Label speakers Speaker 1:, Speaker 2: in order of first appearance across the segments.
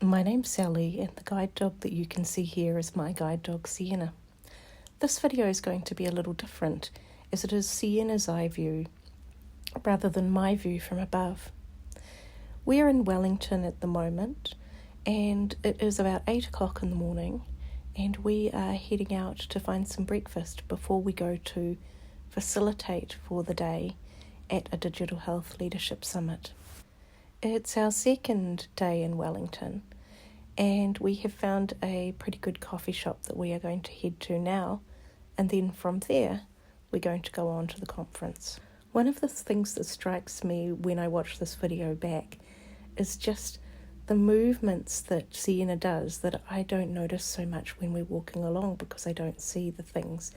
Speaker 1: My name's Sally, and the guide dog that you can see here is my guide dog Sienna. This video is going to be a little different, as it is Sienna's eye view rather than my view from above. We're in Wellington at the moment, and it is about 8 o'clock in the morning, and we are heading out to find some breakfast before we go to facilitate for the day at a Digital Health Leadership Summit. It's our second day in Wellington, and we have found a pretty good coffee shop that we are going to head to now, and then from there we're going to go on to the conference. One of the things that strikes me when I watch this video back is just the movements that Sienna does that I don't notice so much when we're walking along because I don't see the things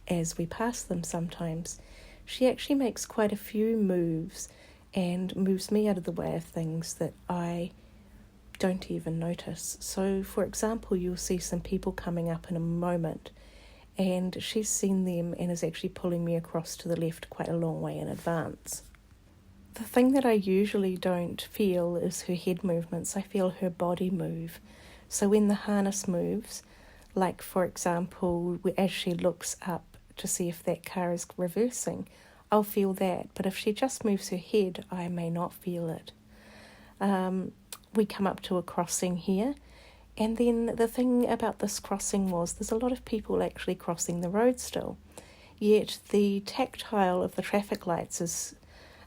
Speaker 1: as we pass them sometimes. She actually makes quite a few moves and moves me out of the way of things that I don't even notice. So, for example, you'll see some people coming up in a moment, and she's seen them and is actually pulling me across to the left quite a long way in advance. The thing that I usually don't feel is her head movements. I feel her body move. So when the harness moves, like for example, as she looks up to see if that car is reversing, I'll feel that. But if she just moves her head, I may not feel it. We come up to a crossing here, and then the thing about this crossing was there's a lot of people actually crossing the road still, yet the tactile of the traffic lights is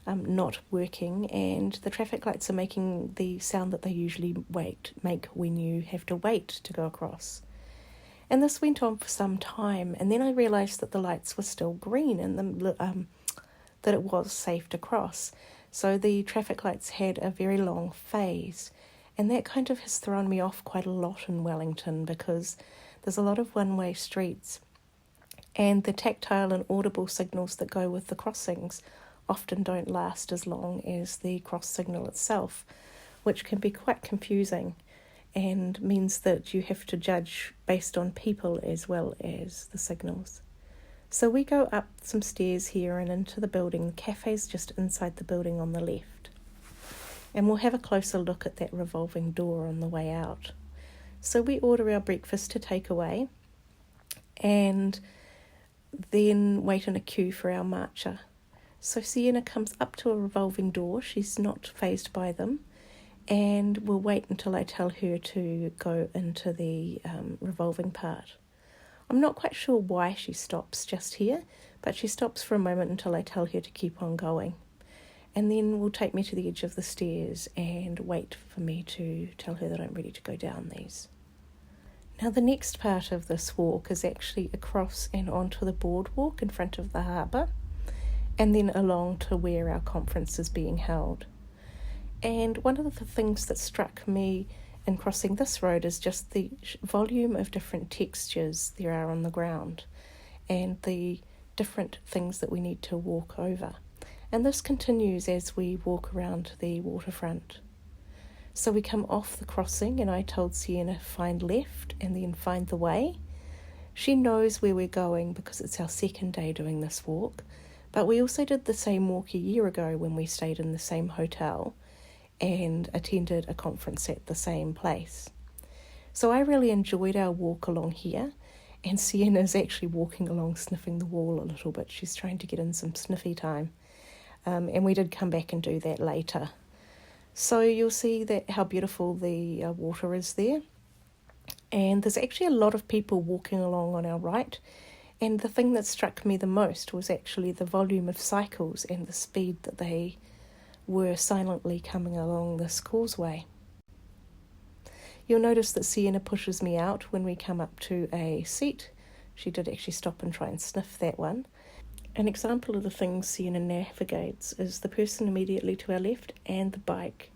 Speaker 1: not working, and the traffic lights are making the sound that they usually make when you have to wait to go across. And this went on for some time, and then I realised that the lights were still green and that it was safe to cross. So the traffic lights had a very long phase, and that kind of has thrown me off quite a lot in Wellington because there's a lot of one-way streets, and the tactile and audible signals that go with the crossings often don't last as long as the cross signal itself, which can be quite confusing and means that you have to judge based on people as well as the signals. So we go up some stairs here and into the building. The cafe's just inside the building on the left. And we'll have a closer look at that revolving door on the way out. So we order our breakfast to take away and then wait in a queue for our marcher. So Sienna comes up to a revolving door. She's not fazed by them. And we'll wait until I tell her to go into the revolving part. I'm not quite sure why she stops just here, but she stops for a moment until I tell her to keep on going. And then will take me to the edge of the stairs and wait for me to tell her that I'm ready to go down these. Now the next part of this walk is actually across and onto the boardwalk in front of the harbour, and then along to where our conference is being held. And one of the things that struck me in crossing this road is just the volume of different textures there are on the ground and the different things that we need to walk over. And this continues as we walk around the waterfront. So we come off the crossing, and I told Sienna find left and then find the way. She knows where we're going because it's our second day doing this walk, but we also did the same walk a year ago when we stayed in the same hotel and attended a conference at the same place. So I really enjoyed our walk along here, and Sienna's actually walking along sniffing the wall a little bit. She's trying to get in some sniffy time, and we did come back and do that later. So you'll see that how beautiful the water is there, and there's actually a lot of people walking along on our right, and the thing that struck me the most was actually the volume of cycles and the speed that they were silently coming along this causeway. You'll notice that Sienna pushes me out when we come up to a seat. She did actually stop and try and sniff that one. An example of the things Sienna navigates is the person immediately to our left and the bike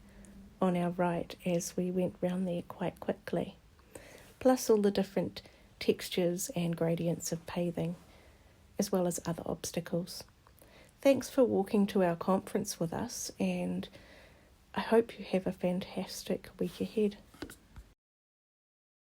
Speaker 1: on our right as we went round there quite quickly, plus all the different textures and gradients of paving, as well as other obstacles. Thanks for walking to our conference with us, and I hope you have a fantastic week ahead.